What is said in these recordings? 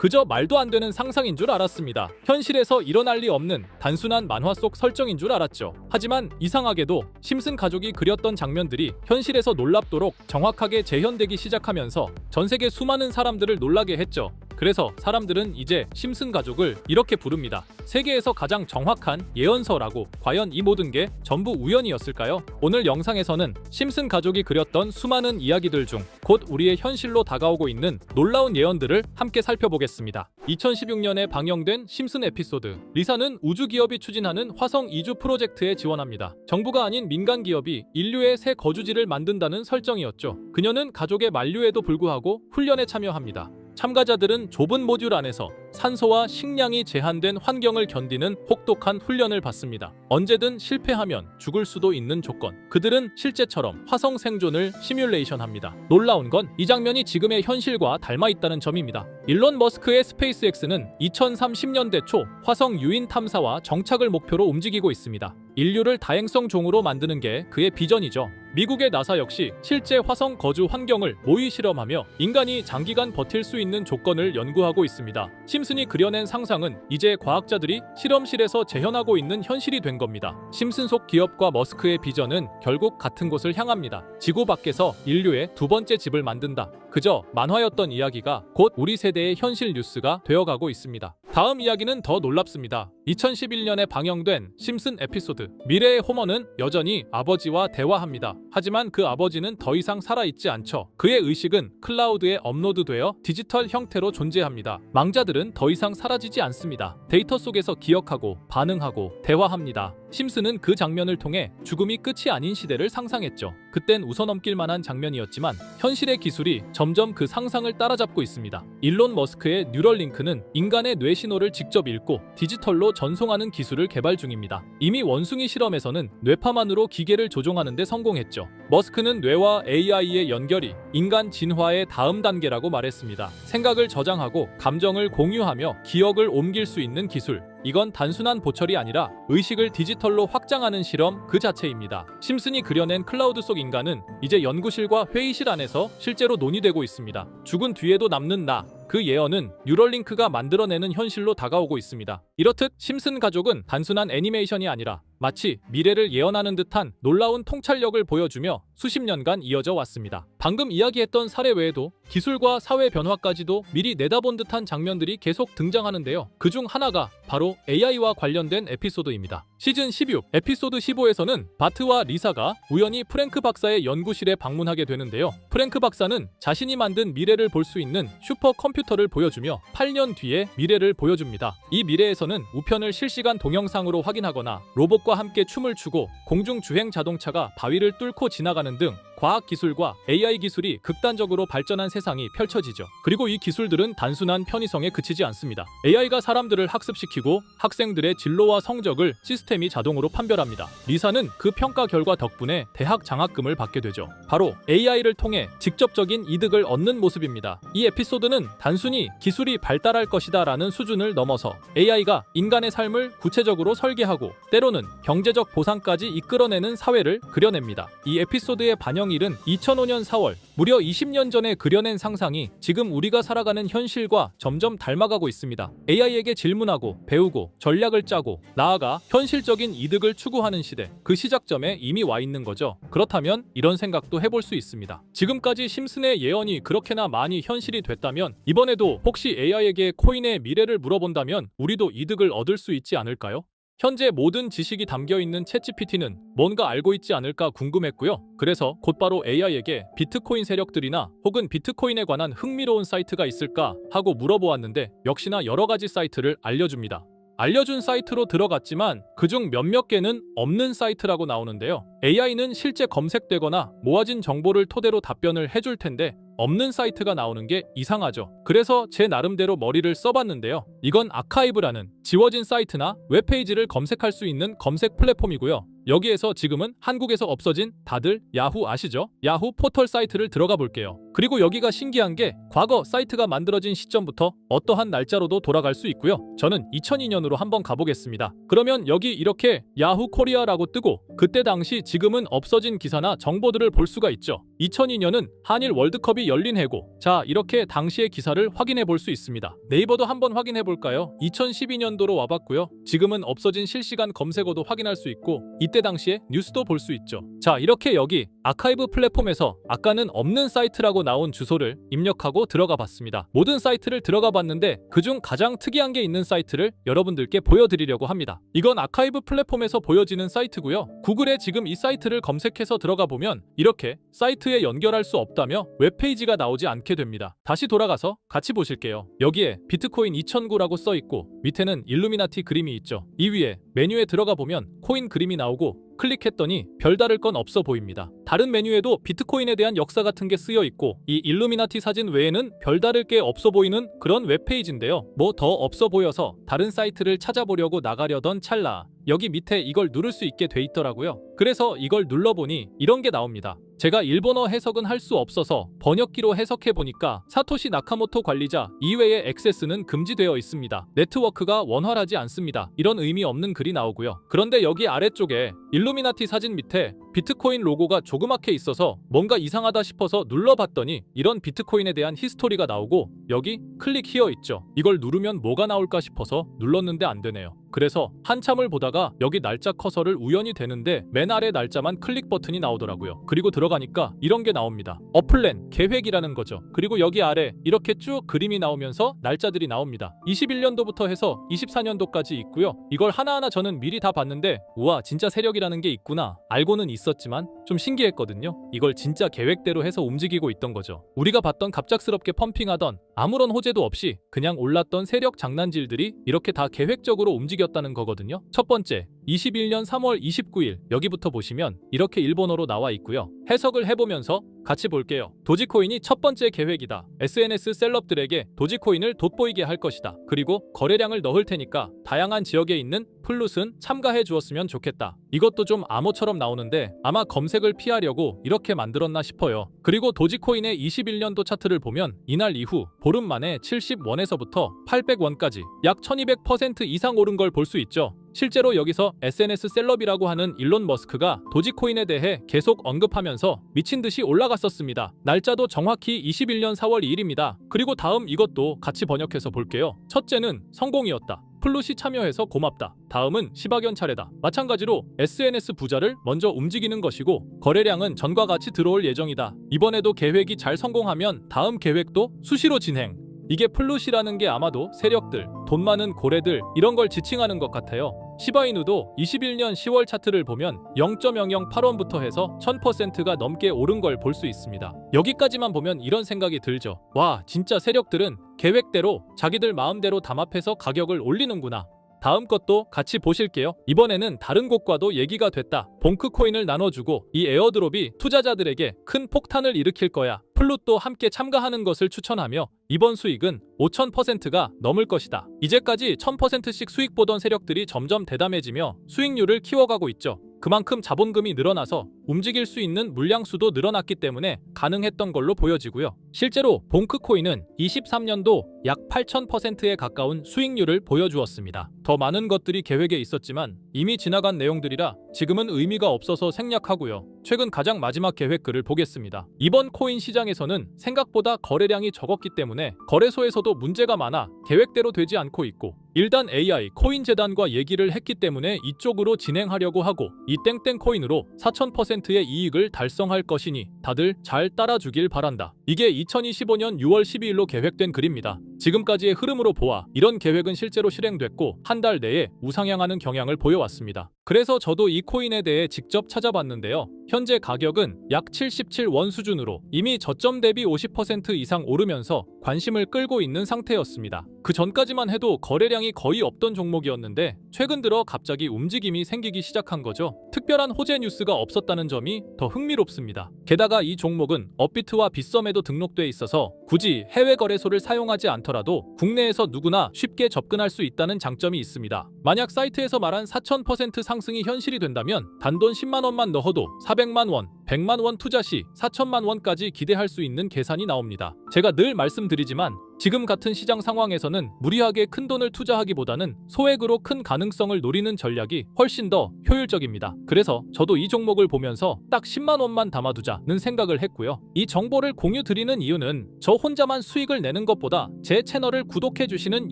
그저 말도 안 되는 상상인 줄 알았습니다. 현실에서 일어날 리 없는 단순한 만화 속 설정인 줄 알았죠. 하지만 이상하게도 심슨 가족이 그렸던 장면들이 현실에서 놀랍도록 정확하게 재현되기 시작하면서 전 세계 수많은 사람들을 놀라게 했죠. 그래서 사람들은 이제 심슨 가족을 이렇게 부릅니다. 세계에서 가장 정확한 예언서라고. 과연 이 모든 게 전부 우연이었을까요? 오늘 영상에서는 심슨 가족이 그렸던 수많은 이야기들 중 곧 우리의 현실로 다가오고 있는 놀라운 예언들을 함께 살펴보겠습니다. 2016년에 방영된 심슨 에피소드. 리사는 우주 기업이 추진하는 화성 이주 프로젝트에 지원합니다. 정부가 아닌 민간 기업이 인류의 새 거주지를 만든다는 설정이었죠. 그녀는 가족의 만류에도 불구하고 훈련에 참여합니다. 참가자들은 좁은 모듈 안에서 산소와 식량이 제한된 환경을 견디는 혹독한 훈련을 받습니다. 언제든 실패하면 죽을 수도 있는 조건. 그들은 실제처럼 화성 생존을 시뮬레이션합니다. 놀라운 건 이 장면이 지금의 현실과 닮아 있다는 점입니다. 일론 머스크의 스페이스X는 2030년대 초 화성 유인 탐사와 정착을 목표로 움직이고 있습니다. 인류를 다행성 종으로 만드는 게 그의 비전이죠. 미국의 나사 역시 실제 화성 거주 환경을 모의 실험하며 인간이 장기간 버틸 수 있는 조건을 연구하고 있습니다. 심슨이 그려낸 상상은 이제 과학자들이 실험실에서 재현하고 있는 현실이 된 겁니다. 심슨 속 기업과 머스크의 비전은 결국 같은 곳을 향합니다. 지구 밖에서 인류의 두 번째 집을 만든다. 그저 만화였던 이야기가 곧 우리 세대의 현실 뉴스가 되어가고 있습니다. 다음 이야기는 더 놀랍습니다. 2011년에 방영된 심슨 에피소드. 미래의 호머는 여전히 아버지와 대화합니다. 하지만 그 아버지는 더 이상 살아있지 않죠. 그의 의식은 클라우드에 업로드되어 디지털 형태로 존재합니다. 망자들은 더 이상 사라지지 않습니다. 데이터 속에서 기억하고 반응하고 대화합니다. 심슨은 그 장면을 통해 죽음이 끝이 아닌 시대를 상상했죠. 그땐 웃어넘길 만한 장면이었지만 현실의 기술이 점점 그 상상을 따라잡고 있습니다. 일론 머스크의 뉴럴링크는 인간의 뇌 신호를 직접 읽고 디지털로 전송하는 기술을 개발 중입니다. 이미 원숭이 실험에서는 뇌파만으로 기계를 조종하는 데 성공했죠. 머스크는 뇌와 AI의 연결이 인간 진화의 다음 단계라고 말했습니다. 생각을 저장하고 감정을 공유하며 기억을 옮길 수 있는 기술. 이건 단순한 보철이 아니라 의식을 디지털로 확장하는 실험 그 자체입니다. 심슨이 그려낸 클라우드 속 인간은 이제 연구실과 회의실 안에서 실제로 논의되고 있습니다. 죽은 뒤에도 남는 나. 그 예언은 뉴럴링크가 만들어내는 현실로 다가오고 있습니다. 이렇듯 심슨 가족은 단순한 애니메이션이 아니라 마치 미래를 예언하는 듯한 놀라운 통찰력을 보여주며 수십 년간 이어져 왔습니다. 방금 이야기했던 사례 외에도 기술과 사회 변화까지도 미리 내다본 듯한 장면들이 계속 등장하는데요. 그중 하나가 바로 AI와 관련된 에피소드입니다. 시즌 16, 에피소드 15에서는 바트와 리사가 우연히 프랭크 박사의 연구실에 방문하게 되는데요. 프랭크 박사는 자신이 만든 미래를 볼 수 있는 슈퍼컴퓨터를 보여주며 8년 뒤의 미래를 보여줍니다. 이 미래에서는 우편을 실시간 동영상으로 확인하거나 로봇과 함께 춤을 추고 공중 주행 자동차가 바위를 뚫고 지나가는 등 과학기술과 AI 기술이 극단적으로 발전한 세상이 펼쳐지죠. 그리고 이 기술들은 단순한 편의성에 그치지 않습니다. AI가 사람들을 학습시키고 학생들의 진로와 성적을 시스템이 자동으로 판별합니다. 리사는 그 평가 결과 덕분에 대학 장학금을 받게 되죠. 바로 AI를 통해 직접적인 이득을 얻는 모습입니다. 이 에피소드는 단순히 기술이 발달할 것이다 라는 수준을 넘어서 AI가 인간의 삶을 구체적으로 설계하고 때로는 경제적 보상까지 이끌어내는 사회를 그려냅니다. 이 에피소드의 반영일은 2005년 4월, 무려 20년 전에 그려낸 상상이 지금 우리가 살아가는 현실과 점점 닮아가고 있습니다. AI에게 질문하고 배우고 전략을 짜고 나아가 현실적인 이득을 추구하는 시대, 그 시작점에 이미 와 있는 거죠. 그렇다면 이런 생각도 해볼 수 있습니다. 지금까지 심슨의 예언이 그렇게나 많이 현실이 됐다면 이번에도 혹시 AI에게 코인의 미래를 물어본다면 우리도 이득을 얻을 수 있지 않을까요? 현재 모든 지식이 담겨있는 챗GPT는 뭔가 알고 있지 않을까 궁금했고요. 그래서 곧바로 AI에게 비트코인 세력들이나 혹은 비트코인에 관한 흥미로운 사이트가 있을까 하고 물어보았는데 역시나 여러가지 사이트를 알려줍니다. 알려준 사이트로 들어갔지만 그중 몇몇 개는 없는 사이트라고 나오는데요. AI는 실제 검색되거나 모아진 정보를 토대로 답변을 해줄 텐데 없는 사이트가 나오는 게 이상하죠. 그래서 제 나름대로 머리를 써봤는데요. 이건 아카이브라는 지워진 사이트나 웹페이지를 검색할 수 있는 검색 플랫폼이고요. 여기에서 지금은 한국에서 없어진 다들 야후 아시죠? 야후 포털 사이트를 들어가 볼게요. 그리고 여기가 신기한 게 과거 사이트가 만들어진 시점부터 어떠한 날짜로도 돌아갈 수 있고요. 저는 2002년으로 한번 가보겠습니다. 그러면 여기 이렇게 야후 코리아라고 뜨고 그때 당시 지금은 없어진 기사나 정보들을 볼 수가 있죠. 2002년은 한일 월드컵이 열린 해고. 자, 이렇게 당시의 기사를 확인해 볼 수 있습니다. 네이버도 한번 확인해 볼까요? 2012년도로 와봤고요. 지금은 없어진 실시간 검색어도 확인할 수 있고 이때 당시에 뉴스도 볼 수 있죠. 자, 이렇게 여기 아카이브 플랫폼에서 아까는 없는 사이트라고 나온 주소를 입력하고 들어가 봤습니다. 모든 사이트를 들어가 봤는데 그중 가장 특이한 게 있는 사이트를 여러분들께 보여드리려고 합니다. 이건 아카이브 플랫폼에서 보여지는 사이트고요. 구글에 지금 이 사이트를 검색해서 들어가 보면 이렇게 사이트에 연결할 수 없다며 웹페이지가 나오지 않게 됩니다. 다시 돌아가서 같이 보실게요. 여기에 비트코인 2009라고 써 있고 밑에는 일루미나티 그림이 있죠. 이 위에 메뉴에 들어가 보면 코인 그림이 나오고 클릭했더니 별다를 건 없어 보입니다. 다른 메뉴에도 비트코인에 대한 역사 같은 게 쓰여 있고 이 일루미나티 사진 외에는 별다를 게 없어 보이는 그런 웹페이지인데요. 뭐 더 없어 보여서 다른 사이트를 찾아보려고 나가려던 찰나 여기 밑에 이걸 누를 수 있게 돼 있더라고요. 그래서 이걸 눌러보니 이런 게 나옵니다. 제가 일본어 해석은 할 수 없어서 번역기로 해석해보니까 사토시 나카모토 관리자 이외의 액세스는 금지되어 있습니다. 네트워크가 원활하지 않습니다. 이런 의미 없는 글이 나오고요. 그런데 여기 아래쪽에 일루미나티 사진 밑에 비트코인 로고가 조그맣게 있어서 뭔가 이상하다 싶어서 눌러봤더니 이런 비트코인에 대한 히스토리가 나오고 여기 클릭 히어 있죠. 이걸 누르면 뭐가 나올까 싶어서 눌렀는데 안 되네요. 그래서 한참을 보다가 여기 날짜 커서를 우연히 대는데 맨 아래 날짜만 클릭 버튼이 나오더라고요. 그리고 들어가니까 이런 게 나옵니다. 어플랜, 계획이라는 거죠. 그리고 여기 아래 이렇게 쭉 그림이 나오면서 날짜들이 나옵니다. 21년도부터 해서 24년도까지 있고요. 이걸 하나하나 저는 미리 다 봤는데 우와 진짜 세력이라는 게 있구나. 알고는 있었지만 좀 신기했거든요. 이걸 진짜 계획대로 해서 움직이고 있던 거죠. 우리가 봤던 갑작스럽게 펌핑하던 아무런 호재도 없이 그냥 올랐던 세력 장난질들이 이렇게 다 계획적으로 움직였다는 거거든요. 첫 번째, 21년 3월 29일 여기부터 보시면 이렇게 일본어로 나와 있고요. 해석을 해보면서 같이 볼게요. 도지코인이 첫 번째 계획이다. SNS 셀럽들에게 도지코인을 돋보이게 할 것이다. 그리고 거래량을 넣을 테니까 다양한 지역에 있는 플룻은 참가해 주었으면 좋겠다. 이것도 좀 암호처럼 나오는데 아마 검색을 피하려고 이렇게 만들었나 싶어요. 그리고 도지코인의 21년도 차트를 보면 이날 이후 보름 만에 70원에서부터 800원까지 약 1200% 이상 오른 걸 볼 수 있죠. 실제로 여기서 SNS 셀럽이라고 하는 일론 머스크가 도지코인에 대해 계속 언급하면서 미친 듯이 올라갔었습니다. 날짜도 정확히 21년 4월 2일입니다. 그리고 다음 이것도 같이 번역해서 볼게요. 첫째는 성공이었다. 플룻이 참여해서 고맙다. 다음은 시바견 차례다. 마찬가지로 SNS 부자를 먼저 움직이는 것이고 거래량은 전과 같이 들어올 예정이다. 이번에도 계획이 잘 성공하면 다음 계획도 수시로 진행. 이게 플룻이라는 게 아마도 세력들, 돈 많은 고래들 이런 걸 지칭하는 것 같아요. 시바이누도 21년 10월 차트를 보면 0.008원부터 해서 1000%가 넘게 오른 걸 볼 수 있습니다. 여기까지만 보면 이런 생각이 들죠. 와, 진짜 세력들은 계획대로 자기들 마음대로 담합해서 가격을 올리는구나. 다음 것도 같이 보실게요. 이번에는 다른 곳과도 얘기가 됐다. 봉크 코인을 나눠주고 이 에어드롭이 투자자들에게 큰 폭탄을 일으킬 거야. 플룻도 함께 참가하는 것을 추천하며 이번 수익은 5000%가 넘을 것이다. 이제까지 1000%씩 수익 보던 세력들이 점점 대담해지며 수익률을 키워가고 있죠. 그만큼 자본금이 늘어나서 움직일 수 있는 물량수도 늘어났기 때문에 가능했던 걸로 보여지고요. 실제로 봉크코인은 23년도 약 8000%에 가까운 수익률을 보여주었습니다. 더 많은 것들이 계획에 있었지만 이미 지나간 내용들이라 지금은 의미가 없어서 생략하고요. 최근 가장 마지막 계획 글을 보겠습니다. 이번 코인 시장에서는 생각보다 거래량이 적었기 때문에 거래소에서도 문제가 많아 계획대로 되지 않고 있고 일단 AI 코인 재단과 얘기를 했기 때문에 이쪽으로 진행하려고 하고 이 땡땡 코인으로 4000%의 이익을 달성할 것이니 다들 잘 따라주길 바란다. 이게 2025년 6월 12일로 계획된 글입니다. 지금까지의 흐름으로 보아 이런 계획은 실제로 실행됐고 한 달 내에 우상향하는 경향을 보여왔습니다. 그래서 저도 이 코인에 대해 직접 찾아봤는데요. 현재 가격은 약 77원 수준으로 이미 저점 대비 50% 이상 오르면서 관심을 끌고 있는 상태였습니다. 그 전까지만 해도 거래량이 거의 없던 종목이었는데 최근 들어 갑자기 움직임이 생기기 시작한 거죠. 특별한 호재 뉴스가 없었다는 점이 더 흥미롭습니다. 게다가 이 종목은 업비트와 빗썸에 거래소에도 등록돼 있어서 굳이 해외 거래소를 사용하지 않더라도 국내에서 누구나 쉽게 접근할 수 있다는 장점이 있습니다. 만약 사이트에서 말한 4000% 상승이 현실이 된다면 단돈 10만 원만 넣어도 400만 원, 100만 원 투자 시 4천만 원까지 기대할 수 있는 계산이 나옵니다. 제가 늘 말씀드리지만 지금 같은 시장 상황에서는 무리하게 큰 돈을 투자하기보다는 소액으로 큰 가능성을 노리는 전략이 훨씬 더 효율적입니다. 그래서 저도 이 종목을 보면서 딱 10만 원만 담아두자는 생각을 했고요. 이 정보를 공유 드리는 이유는 저 혼자만 수익을 내는 것보다 제 채널을 구독해 주시는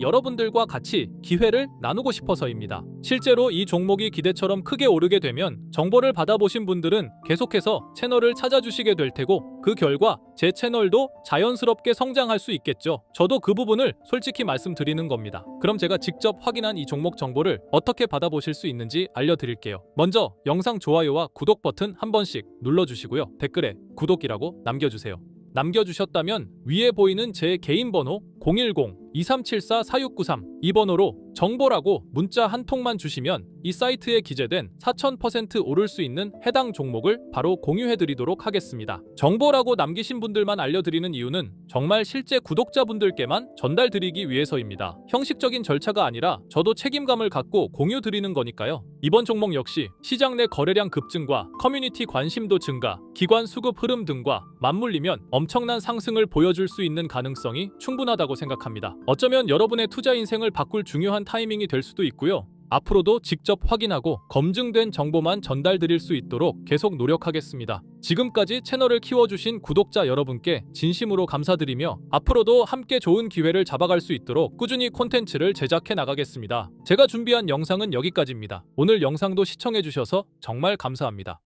여러분들과 같이 기회를 나누고 싶어서입니다. 실제로 이 종목이 기대처럼 크게 오르게 되면 정보를 받아보신 분들은 계속해서 채널을 찾아주시게 될 테고 그 결과 제 채널도 자연스럽게 성장할 수 있겠죠. 저도 그 부분을 솔직히 말씀드리는 겁니다. 그럼 제가 직접 확인한 이 종목 정보를 어떻게 받아보실 수 있는지 알려드릴게요. 먼저 영상 좋아요와 구독 버튼 한 번씩 눌러주시고요. 댓글에 구독이라고 남겨주세요. 남겨주셨다면 위에 보이는 제 개인 번호 010-2374-4693 이 번호로 정보라고 문자 한 통만 주시면 이 사이트에 기재된 4000% 오를 수 있는 해당 종목을 바로 공유해드리도록 하겠습니다. 정보라고 남기신 분들만 알려드리는 이유는 정말 실제 구독자분들께만 전달드리기 위해서입니다. 형식적인 절차가 아니라 저도 책임감을 갖고 공유드리는 거니까요. 이번 종목 역시 시장 내 거래량 급증과 커뮤니티 관심도 증가, 기관 수급 흐름 등과 맞물리면 엄청난 상승을 보여줄 수 있는 가능성이 충분하다고 생각합니다. 어쩌면 여러분의 투자 인생을 바꿀 중요한 타이밍이 될 수도 있고요. 앞으로도 직접 확인하고 검증된 정보만 전달드릴 수 있도록 계속 노력하겠습니다. 지금까지 채널을 키워주신 구독자 여러분께 진심으로 감사드리며 앞으로도 함께 좋은 기회를 잡아갈 수 있도록 꾸준히 콘텐츠를 제작해 나가겠습니다. 제가 준비한 영상은 여기까지입니다. 오늘 영상도 시청해주셔서 정말 감사합니다.